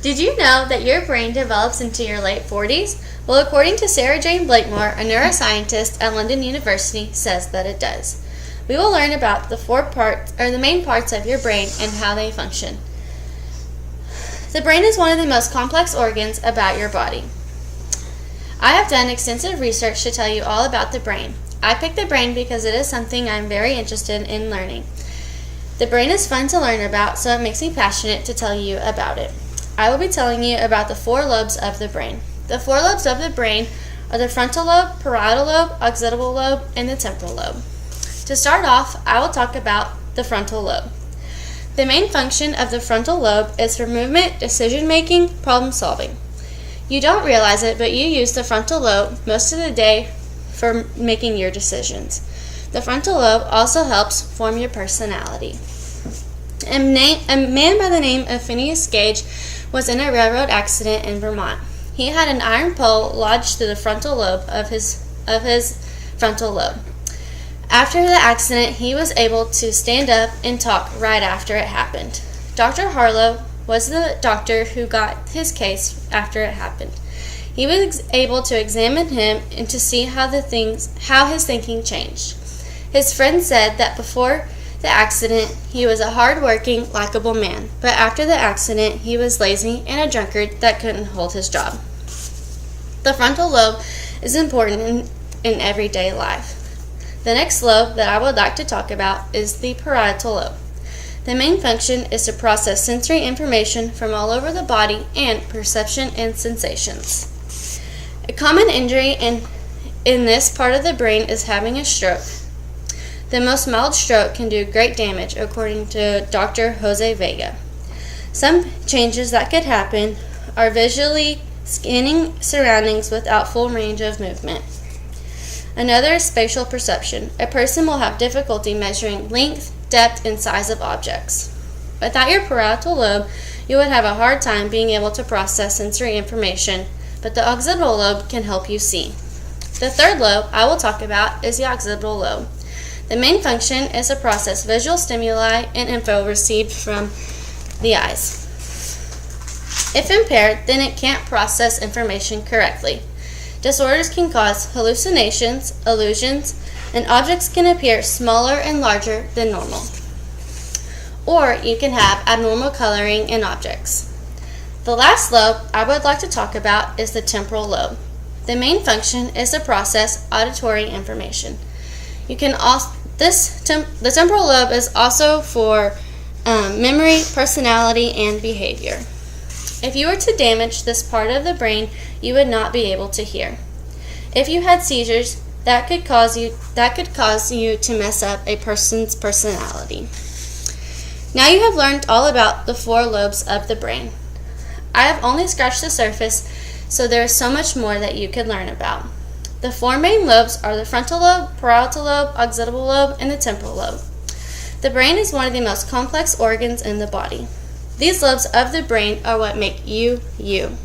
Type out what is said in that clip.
Did you know that your brain develops into your late 40s? Well, according to Sarah Jane Blakemore, a neuroscientist at London University, says that it does. We will learn about the main parts of your brain and how they function. The brain is one of the most complex organs about your body. I have done extensive research to tell you all about the brain. I picked the brain because it is something I'm very interested in learning. The brain is fun to learn about, so it makes me passionate to tell you about it. I will be telling you about the 4 lobes of the brain. The 4 lobes of the brain are the frontal lobe, parietal lobe, occipital lobe, and the temporal lobe. To start off, I will talk about the frontal lobe. The main function of the frontal lobe is for movement, decision-making, problem-solving. You don't realize it, but you use the frontal lobe most of the day for making your decisions. The frontal lobe also helps form your personality. A man by the name of Phineas Gage was in a railroad accident in Vermont. He had an iron pole lodged through the frontal lobe of his frontal lobe. After the accident, he was able to stand up and talk right after it happened. Dr. Harlow was the doctor who got his case after it happened. He was able to examine him and to see how his thinking changed. His friend said that before the accident, he was a hard-working, likable man, but after the accident, he was lazy and a drunkard that couldn't hold his job. The frontal lobe is important in everyday life. The next lobe that I would like to talk about is the parietal lobe. The main function is to process sensory information from all over the body and perception and sensations. A common injury in this part of the brain is having a stroke. The most mild stroke can do great damage, according to Dr. Jose Vega. Some changes that could happen are visually scanning surroundings without full range of movement. Another is spatial perception. A person will have difficulty measuring length, depth, and size of objects. Without your parietal lobe, you would have a hard time being able to process sensory information, but the occipital lobe can help you see. The third lobe I will talk about is the occipital lobe. The main function is to process visual stimuli and info received from the eyes. If impaired, then it can't process information correctly. Disorders can cause hallucinations, illusions, and objects can appear smaller and larger than normal. Or you can have abnormal coloring in objects. The last lobe I would like to talk about is the temporal lobe. The main function is to process auditory information. The temporal lobe is also for memory, personality, and behavior. If you were to damage this part of the brain, you would not be able to hear. If you had seizures, that could cause you to mess up a person's personality. Now you have learned all about the 4 lobes of the brain. I have only scratched the surface, so there is so much more that you could learn about. The 4 main lobes are the frontal lobe, parietal lobe, occipital lobe, and the temporal lobe. The brain is one of the most complex organs in the body. These lobes of the brain are what make you, you.